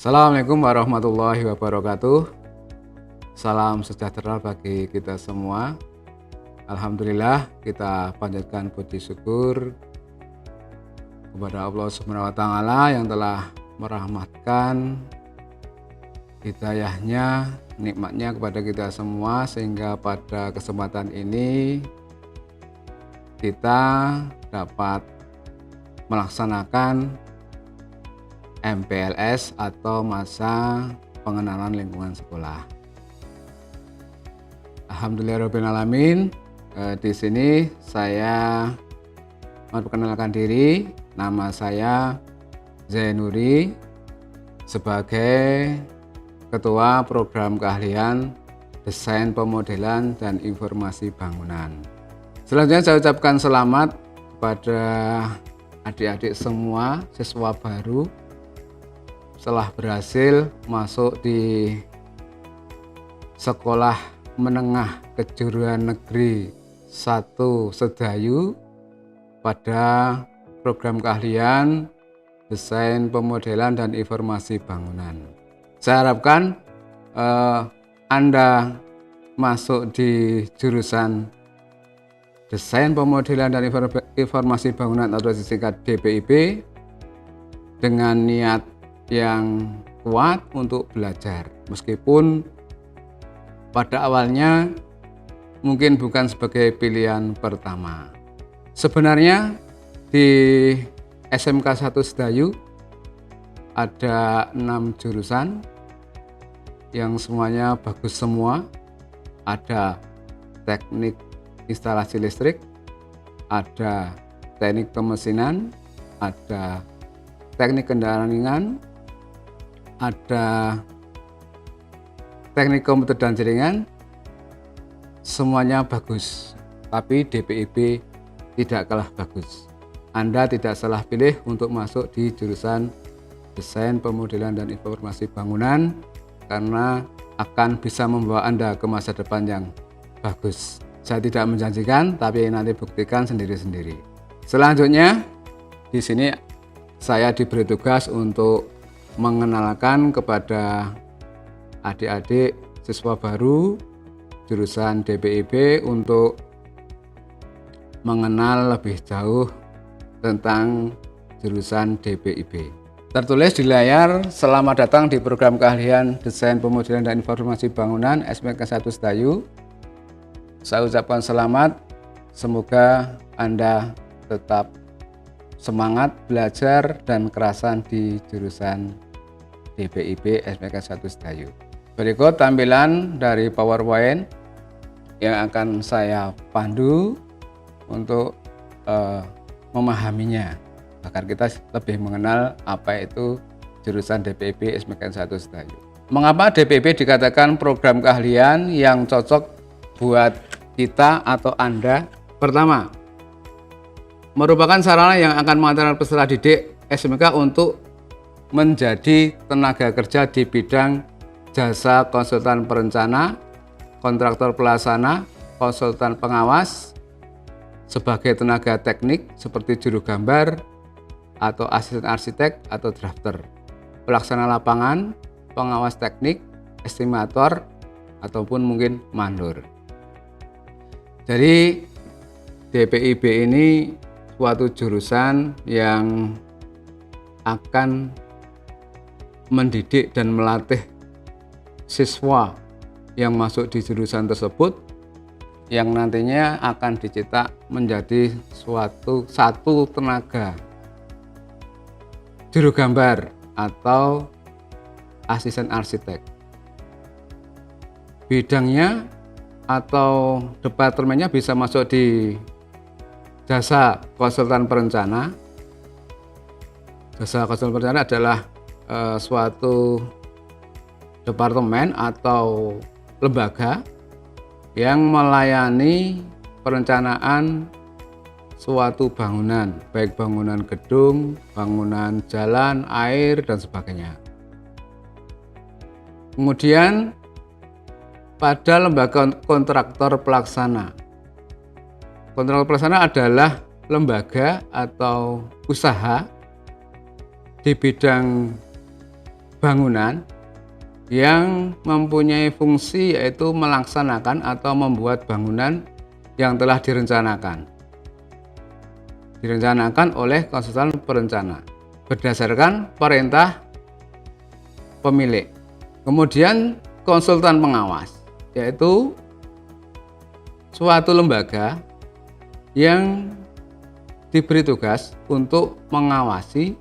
Assalamualaikum warahmatullahi wabarakatuh. Salam sejahtera bagi kita semua. Alhamdulillah, kita panjatkan puji syukur kepada Allah Subhanahu wa taala yang telah merahmatkan hidayahnya, nikmatnya kepada kita semua, sehingga pada kesempatan ini kita dapat melaksanakan MPLS atau masa pengenalan lingkungan sekolah. Alhamdulillahirobbilalamin. Di sini saya memperkenalkan diri. Nama saya Zainuri sebagai Ketua Program Keahlian Desain Pemodelan dan Informasi Bangunan. Selanjutnya saya ucapkan selamat kepada adik-adik semua, siswa baru setelah berhasil masuk di Sekolah Menengah Kejuruan Negeri 1 Sedayu pada program keahlian Desain Pemodelan dan Informasi Bangunan. Saya harapkan Anda masuk di jurusan Desain Pemodelan dan Informasi Bangunan atau disingkat DPIB dengan niat yang kuat untuk belajar, meskipun pada awalnya mungkin bukan sebagai pilihan pertama. Sebenarnya di SMK 1 Sedayu ada 6 jurusan yang semuanya bagus semua. Ada teknik instalasi listrik, ada teknik pemesinan, ada teknik kendaraan ringan, ada teknik komputer dan jaringan. Semuanya bagus, tapi DPIB tidak kalah bagus. Anda tidak salah pilih untuk masuk di jurusan Desain Pemodelan dan Informasi Bangunan karena akan bisa membawa Anda ke masa depan yang bagus. Saya tidak menjanjikan, tapi nanti buktikan sendiri-sendiri. Selanjutnya, di sini saya diberi tugas untuk mengenalkan kepada adik-adik siswa baru jurusan DPIB untuk mengenal lebih jauh tentang jurusan DPIB. Tertulis di layar, selamat datang di program keahlian Desain Pemodelan dan Informasi Bangunan SMK 1 Sedayu. Saya ucapkan selamat, semoga Anda tetap semangat belajar dan kerasan di jurusan DPIB SMK 1 Sedayu. Berikut tampilan dari PowerPoint yang akan saya pandu untuk memahaminya, agar kita lebih mengenal apa itu jurusan DPIB SMK 1 Sedayu. Mengapa DPIB dikatakan program keahlian yang cocok buat kita atau Anda? Pertama, merupakan sarana yang akan mengantarkan peserta didik SMK untuk menjadi tenaga kerja di bidang jasa konsultan perencana, kontraktor pelaksana, konsultan pengawas, sebagai tenaga teknik seperti juru gambar atau asisten arsitek atau drafter, pelaksana lapangan, pengawas teknik, estimator, ataupun mungkin mandor. Jadi DPIB ini suatu jurusan yang akan mendidik dan melatih siswa yang masuk di jurusan tersebut, yang nantinya akan dicetak menjadi satu tenaga juru gambar atau asisten arsitek. Bidangnya atau departemennya bisa masuk di jasa konsultan perencana. Jasa konsultan perencana adalah suatu departemen atau lembaga yang melayani perencanaan suatu bangunan, baik bangunan gedung, bangunan jalan, air, dan sebagainya. Kemudian pada lembaga kontraktor pelaksana. Kontraktor pelaksana adalah lembaga atau usaha di bidang bangunan yang mempunyai fungsi yaitu melaksanakan atau membuat bangunan yang telah direncanakan oleh konsultan perencana berdasarkan perintah pemilik. Kemudian konsultan pengawas, yaitu suatu lembaga yang diberi tugas untuk mengawasi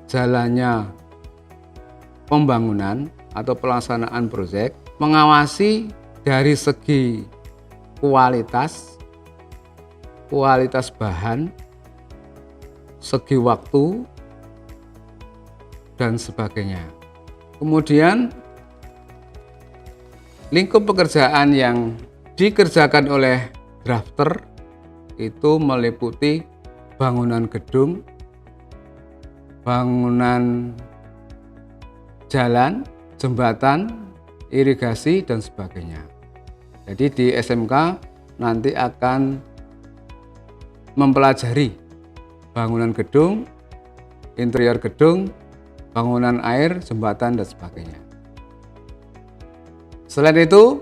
jalannya pembangunan atau pelaksanaan proyek, mengawasi dari segi kualitas bahan, segi waktu, dan sebagainya. Kemudian lingkup pekerjaan yang dikerjakan oleh drafter itu meliputi bangunan gedung, bangunan jalan, jembatan, irigasi, dan sebagainya. Jadi di SMK nanti akan mempelajari bangunan gedung, interior gedung, bangunan air, jembatan, dan sebagainya. Selain itu,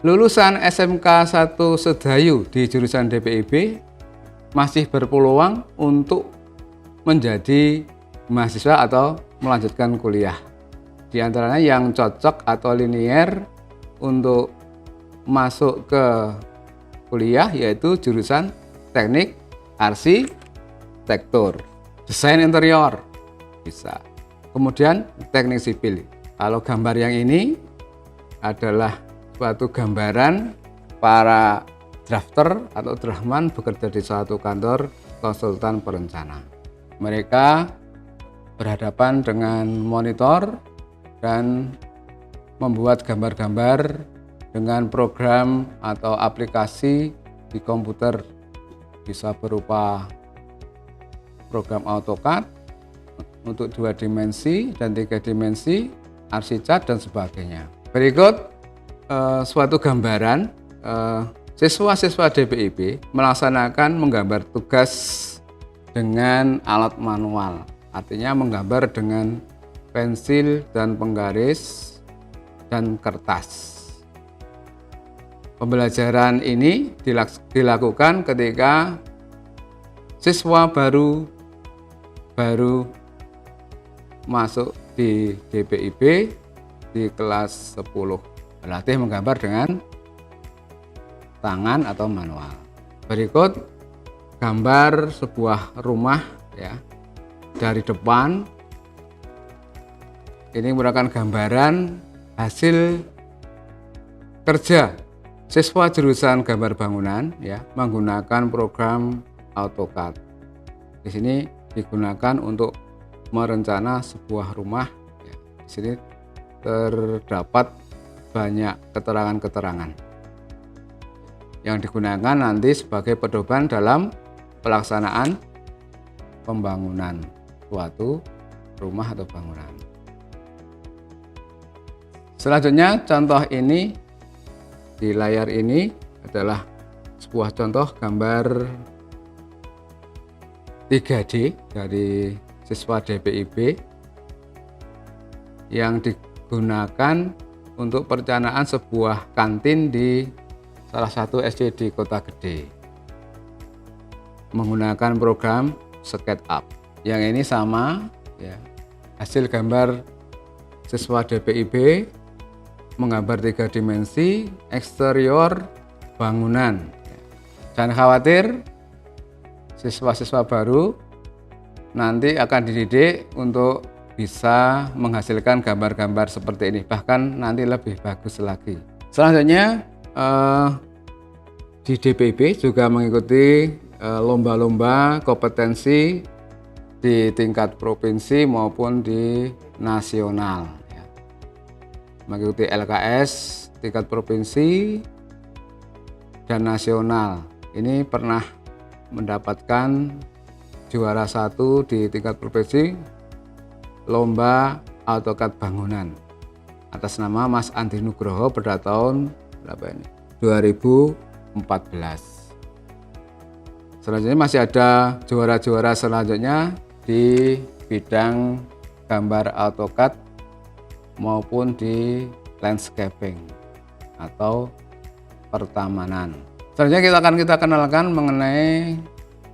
lulusan SMK 1 Sedayu di jurusan DPIB masih berpeluang untuk menjadi mahasiswa atau melanjutkan kuliah. Di antaranya yang cocok atau linier untuk masuk ke kuliah yaitu jurusan teknik arsitektur, desain interior bisa. Kemudian teknik sipil. Kalau gambar yang ini adalah suatu gambaran para drafter atau draftsman bekerja di suatu kantor konsultan perencana. Mereka berhadapan dengan monitor dan membuat gambar-gambar dengan program atau aplikasi di komputer, bisa berupa program AutoCAD untuk 2 dimensi dan 3 dimensi, ArchiCAD, dan sebagainya. Berikut suatu gambaran siswa-siswa DPIB melaksanakan menggambar tugas dengan alat manual, artinya menggambar dengan pensil dan penggaris dan kertas. Pembelajaran ini dilakukan ketika siswa baru masuk di DPIB di kelas 10, berlatih menggambar dengan tangan atau manual. Berikut gambar sebuah rumah ya dari depan. Ini merupakan gambaran hasil kerja siswa jurusan gambar bangunan ya menggunakan program AutoCAD. Di sini digunakan untuk merencana sebuah rumah. Ya, di sini terdapat banyak keterangan-keterangan yang digunakan nanti sebagai pedoman dalam pelaksanaan pembangunan suatu rumah atau bangunan. Selanjutnya, contoh ini di layar ini adalah sebuah contoh gambar 3D dari siswa DPIB yang digunakan untuk perencanaan sebuah kantin di salah satu SD di Kota Gede menggunakan program SketchUp. Yang ini sama ya, hasil gambar siswa DPIB menggambar 3 dimensi eksterior bangunan. Jangan khawatir, siswa-siswa baru nanti akan dididik untuk bisa menghasilkan gambar-gambar seperti ini, bahkan nanti lebih bagus lagi. Selanjutnya di DPIB juga mengikuti lomba-lomba kompetensi di tingkat provinsi maupun di nasional. Mengikuti LKS tingkat provinsi dan nasional. Ini pernah mendapatkan juara 1 di tingkat provinsi lomba AutoCAD bangunan atas nama Mas Andi Nugroho pada tahun 2014. Selanjutnya masih ada juara-juara selanjutnya di bidang gambar AutoCAD maupun di landscaping atau pertamanan. Selanjutnya kita kenalkan mengenai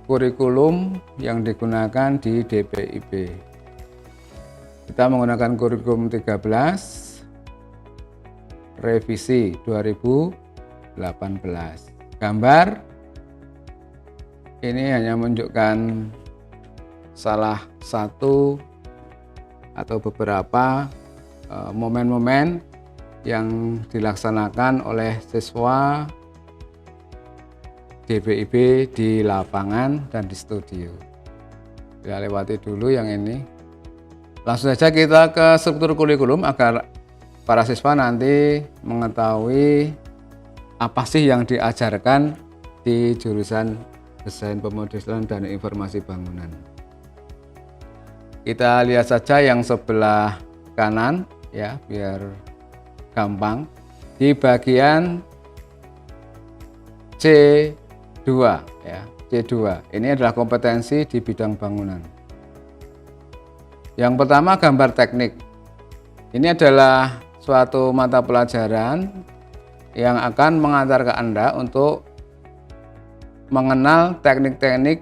kurikulum yang digunakan di DPIP. Kita menggunakan kurikulum 13 revisi 2018. Gambar ini hanya menunjukkan salah satu atau beberapa momen-momen yang dilaksanakan oleh siswa DPIP di lapangan dan di studio. Ya, lewati dulu yang ini. Langsung saja kita ke struktur kurikulum agar para siswa nanti mengetahui apa sih yang diajarkan di jurusan Desain Pemodelan dan Informasi Bangunan. Kita lihat saja yang sebelah kanan ya, biar gampang. Di bagian C2 ya, C2. Ini adalah kompetensi di bidang bangunan. Yang pertama, gambar teknik. Ini adalah suatu mata pelajaran yang akan mengantarkan Anda untuk mengenal teknik-teknik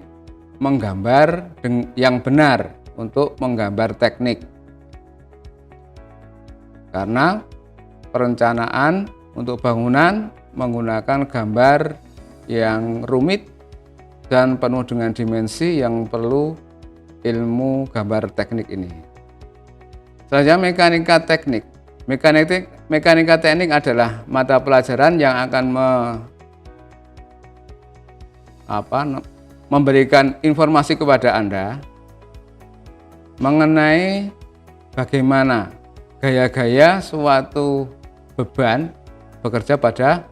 menggambar yang benar untuk menggambar teknik. Karena perencanaan untuk bangunan menggunakan gambar yang rumit dan penuh dengan dimensi yang perlu ilmu gambar teknik ini. Selanjutnya, mekanika teknik. Mekanika teknik adalah mata pelajaran yang akan memberikan informasi kepada Anda mengenai bagaimana gaya-gaya suatu beban bekerja pada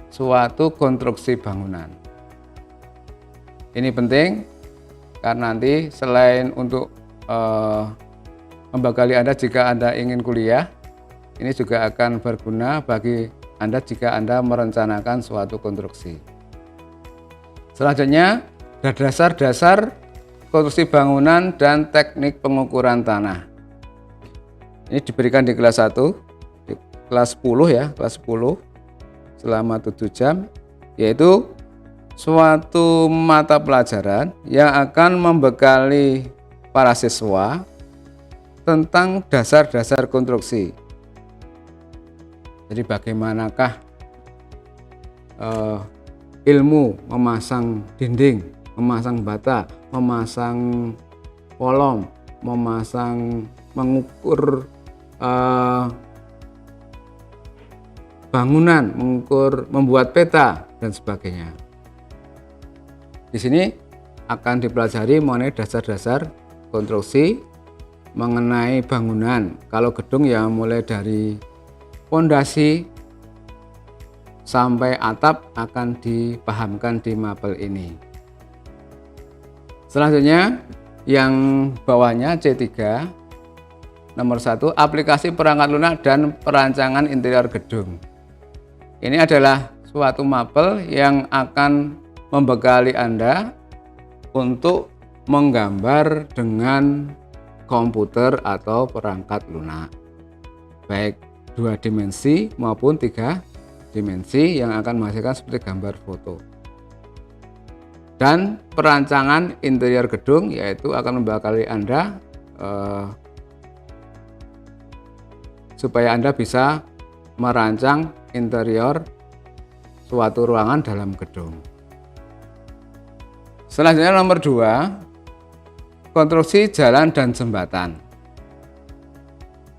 suatu konstruksi bangunan. Ini penting karena nanti selain untuk membekali Anda jika Anda ingin kuliah, ini juga akan berguna bagi Anda jika Anda merencanakan suatu konstruksi. Selanjutnya, dasar-dasar konstruksi bangunan dan teknik pengukuran tanah. Ini diberikan di kelas 1, di kelas 10 ya, kelas 10 selama 7 jam, yaitu suatu mata pelajaran yang akan membekali para siswa tentang dasar-dasar konstruksi. Jadi bagaimanakah ilmu memasang dinding, memasang bata, memasang kolom, mengukur bangunan, membuat peta dan sebagainya. Di sini akan dipelajari mengenai dasar-dasar konstruksi mengenai bangunan. Kalau gedung ya mulai dari fondasi sampai atap akan dipahamkan di mapel ini. Selanjutnya yang bawahnya C3 nomor 1, aplikasi perangkat lunak dan perancangan interior gedung. Ini adalah suatu mapel yang akan membekali Anda untuk menggambar dengan komputer atau perangkat lunak, baik 2 dimensi maupun 3 dimensi yang akan menghasilkan seperti gambar foto. Dan perancangan interior gedung, yaitu akan membekali Anda supaya Anda bisa merancang interior suatu ruangan dalam gedung. Selanjutnya nomor 2, konstruksi jalan dan jembatan.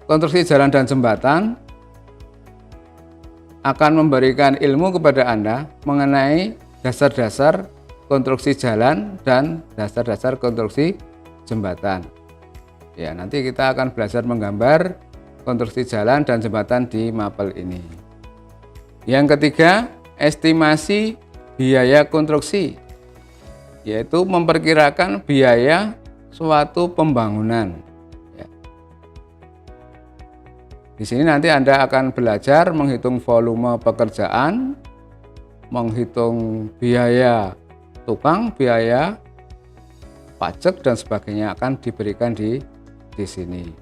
Konstruksi jalan dan jembatan akan memberikan ilmu kepada Anda mengenai dasar-dasar konstruksi jalan dan dasar-dasar konstruksi jembatan. Ya, nanti kita akan belajar menggambar konstruksi jalan dan jembatan di mapel ini. Yang ketiga, estimasi biaya konstruksi, yaitu memperkirakan biaya suatu pembangunan. Ya. Di sini nanti Anda akan belajar menghitung volume pekerjaan, menghitung biaya tukang, biaya pajak dan sebagainya akan diberikan di sini.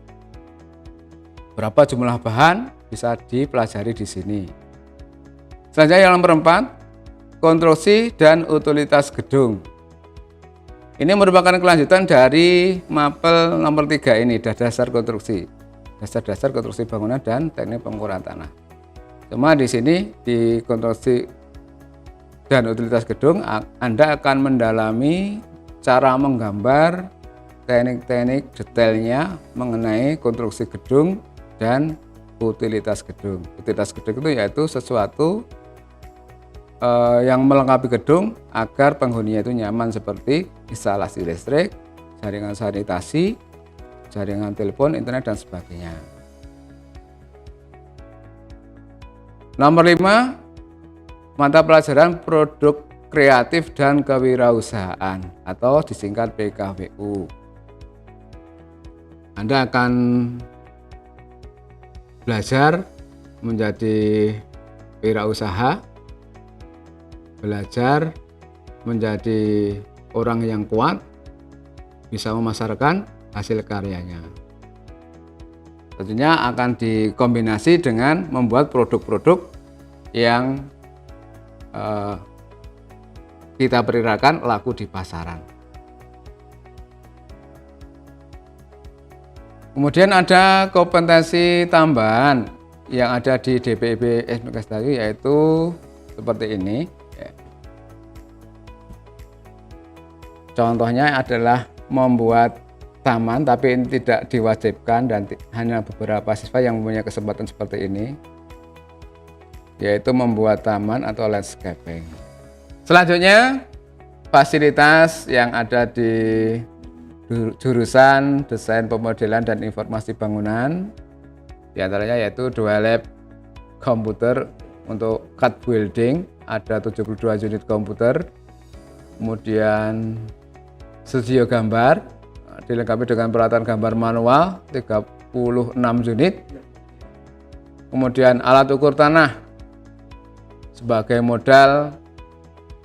berapa jumlah bahan bisa dipelajari di sini. Selanjutnya yang nomor 4, konstruksi dan utilitas gedung. Ini merupakan kelanjutan dari mapel nomor 3 ini, dasar konstruksi. Dasar-dasar konstruksi bangunan dan teknik pengukuran tanah. Cuma di sini di konstruksi dan utilitas gedung Anda akan mendalami cara menggambar teknik-teknik detailnya mengenai konstruksi gedung dan utilitas gedung. Utilitas gedung itu yaitu sesuatu yang melengkapi gedung agar penghuninya itu nyaman, seperti instalasi listrik, jaringan sanitasi, jaringan telepon, internet, dan sebagainya. Nomor 5, mata pelajaran produk kreatif dan kewirausahaan atau disingkat PKWU. Anda akan belajar menjadi wirausaha, belajar menjadi orang yang kuat, bisa memasarkan hasil karyanya. Tentunya akan dikombinasi dengan membuat produk-produk yang kita perkirakan laku di pasaran. Kemudian ada kompetensi tambahan yang ada di DPIB SMK Sedayu, yaitu seperti ini. Contohnya adalah membuat taman, tapi ini tidak diwajibkan dan hanya beberapa siswa yang mempunyai kesempatan seperti ini, yaitu membuat taman atau landscaping. Selanjutnya, fasilitas yang ada di jurusan Desain Pemodelan dan Informasi Bangunan, di antaranya yaitu 2 lab komputer untuk CAD building, ada 72 unit komputer, kemudian studio gambar dilengkapi dengan peralatan gambar manual 36 unit, kemudian alat ukur tanah. Sebagai modal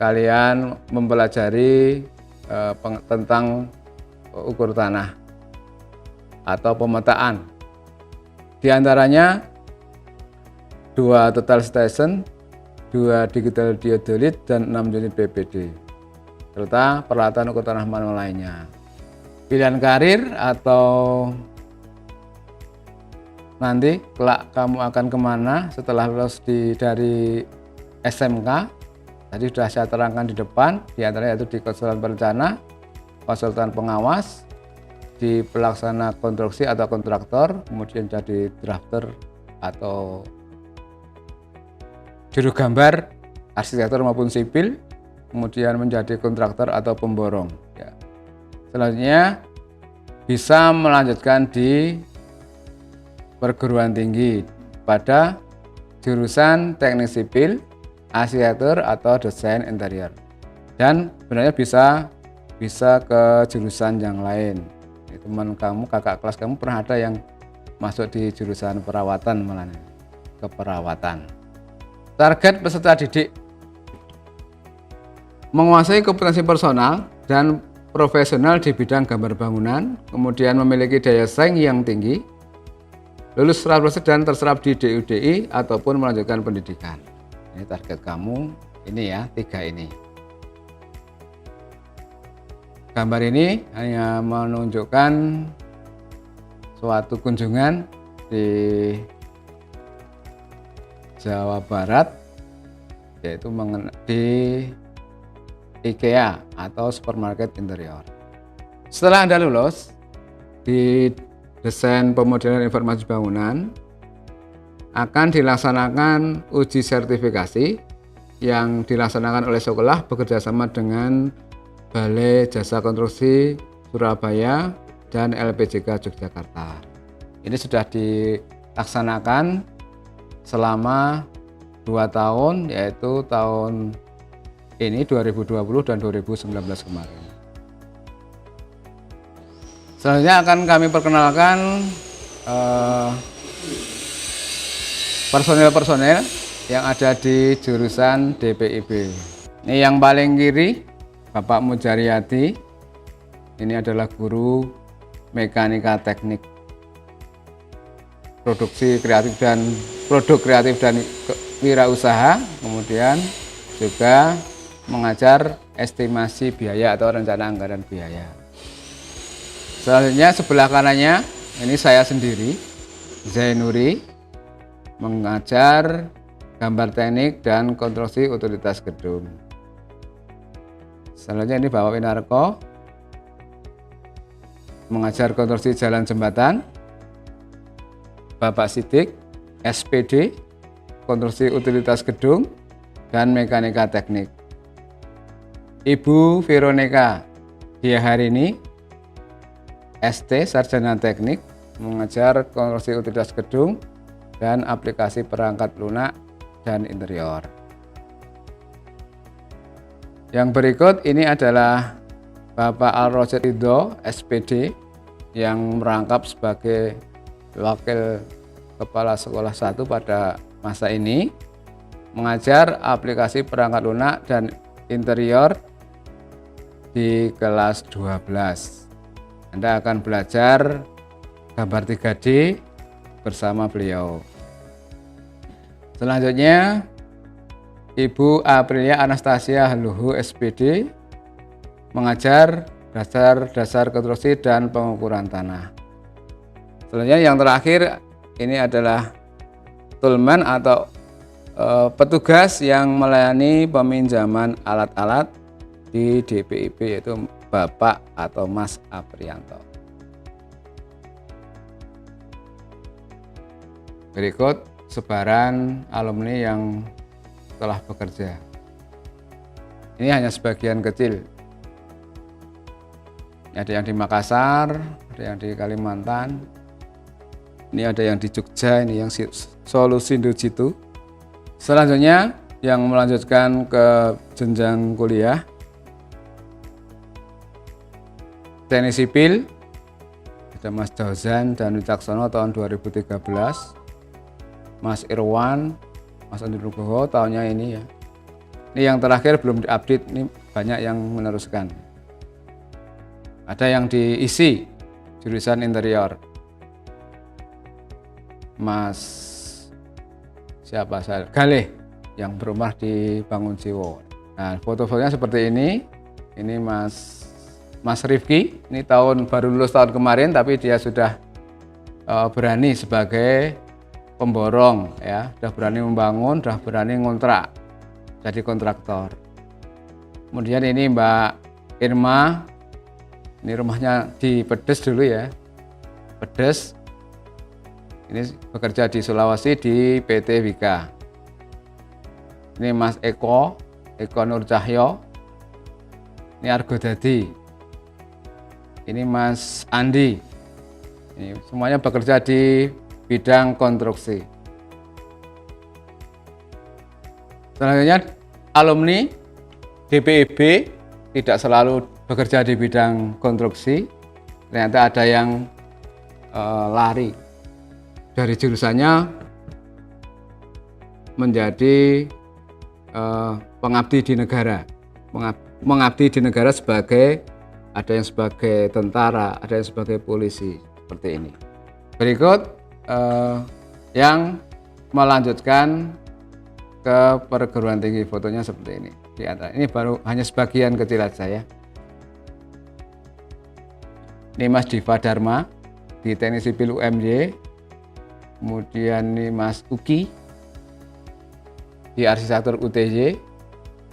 kalian mempelajari tentang ukur tanah atau pemetaan. Di antaranya 2 total station, 2 digital theodolite, dan 6 unit PPD, serta peralatan ukur tanah manual lainnya. Pilihan karir atau nanti kelak kamu akan kemana setelah lulus dari SMK, tadi sudah saya terangkan di depan, di antaranya yaitu di konsultan perencana, konsultan pengawas, di pelaksana konstruksi atau kontraktor, kemudian jadi drafter atau juru gambar arsitektur maupun sipil, kemudian menjadi kontraktor atau pemborong. Ya. Selanjutnya bisa melanjutkan di perguruan tinggi pada jurusan teknik sipil, arsitektur atau desain interior, dan sebenarnya bisa ke jurusan yang lain. Teman kamu, kakak kelas kamu pernah ada yang masuk di jurusan perawatan, malah keperawatan. Target peserta didik: menguasai kompetensi personal dan profesional di bidang gambar bangunan, kemudian memiliki daya saing yang tinggi, lulus 100% dan terserap di DUDI ataupun melanjutkan pendidikan. Ini target kamu, ini ya, 3 ini. Gambar ini hanya menunjukkan suatu kunjungan di Jawa Barat, yaitu di IKEA atau supermarket interior. Setelah Anda lulus di Desain Pemodelan Informasi Bangunan, akan dilaksanakan uji sertifikasi yang dilaksanakan oleh sekolah bekerjasama dengan Balai Jasa Konstruksi Surabaya dan LPJK Yogyakarta. Ini sudah dilaksanakan selama 2 tahun, yaitu tahun ini 2020 dan 2019 kemarin. Selanjutnya akan kami perkenalkan personel-personel yang ada di jurusan DPIB. Ini yang paling kiri, Bapak Mujaryati. Ini adalah guru mekanika teknik. produksi kreatif dan produk kreatif dan wirausaha, kemudian juga mengajar estimasi biaya atau rencana anggaran biaya. Selanjutnya sebelah kanannya ini saya sendiri, Zainuri, mengajar gambar teknik dan konstruksi utilitas gedung. Selanjutnya ini Bapak Winarko mengajar konstruksi jalan jembatan. Bapak Sidik, SPD, konstruksi utilitas gedung dan mekanika teknik. Ibu Veronica Diaharini, ST, sarjana teknik, mengajar konstruksi utilitas gedung dan aplikasi perangkat lunak dan interior. Yang berikut ini adalah Bapak Al-Rosyid Ridho, SPD, yang merangkap sebagai Wakil Kepala Sekolah 1 pada masa ini, mengajar aplikasi perangkat lunak dan interior di kelas 12. Anda akan belajar gambar 3D bersama beliau. Selanjutnya Ibu Aprilia Anastasia Luhu, SPD, mengajar dasar konstruksi dan pengukuran tanah. Selanjutnya yang terakhir ini adalah toolman atau petugas yang melayani peminjaman alat-alat di DPIP, yaitu Bapak atau Mas Aprianto. Berikut sebaran alumni yang telah bekerja. Ini hanya sebagian kecil. Ada yang di Makassar, ada yang di Kalimantan, ini ada yang di Jogja, ini yang Solusindo Jitu. Selanjutnya yang melanjutkan ke jenjang kuliah, teknik sipil, ada Mas Jauzan dan Wicaksono tahun 2013, Mas Irwan, Mas Andi Nugroho tahunnya ini ya. Ini yang terakhir belum diupdate, ini banyak yang meneruskan. Ada yang diisi jurusan interior, Mas siapa saya Galih yang berumah di Bangunjiwo. Nah, foto-fotonya seperti ini. Ini Mas Rifki, ini baru lulus tahun kemarin, tapi dia sudah berani sebagai pemborong, ya, sudah berani membangun, sudah berani ngontrak, jadi kontraktor. Kemudian ini Mbak Irma, ini rumahnya di Pedes dulu ya, Pedes. Ini bekerja di Sulawesi di PT Wika. Ini Mas Eko Nur Cahyo, ini Argodadi. Ini Mas Andi, ini semuanya bekerja di bidang konstruksi. Selanjutnya alumni DPIB tidak selalu bekerja di bidang konstruksi, ternyata ada yang lari dari jurusannya menjadi pengabdi di negara. Mengabdi di negara ada yang sebagai tentara, ada yang sebagai polisi, seperti ini. Berikut yang melanjutkan ke perguruan tinggi, fotonya seperti ini. Ini baru hanya sebagian kecil saja ya. Ini Mas Diva Dharma di Teknik Sipil UMY. Kemudian ini Mas Uki di Arsitektur UTY.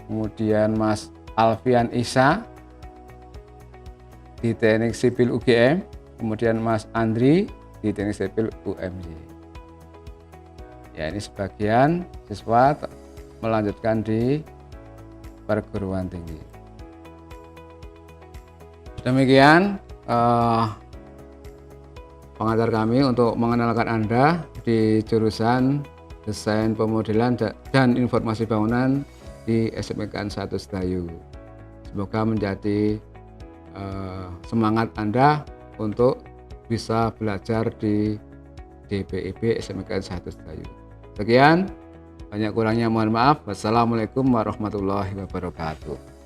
Kemudian Mas Alfian Isa di Teknik Sipil UGM. Kemudian Mas Andri di Teknik Sipil UMY. Ya, ini sebagian siswa melanjutkan di perguruan tinggi. Demikian pengajar kami untuk mengenalkan Anda di jurusan Desain Pemodelan dan Informasi Bangunan di SMK 1 Sedayu. Semoga menjadi semangat Anda untuk bisa belajar di DPIB SMK 1 Sedayu. Sekian, banyak kurangnya mohon maaf. Wassalamualaikum warahmatullahi wabarakatuh.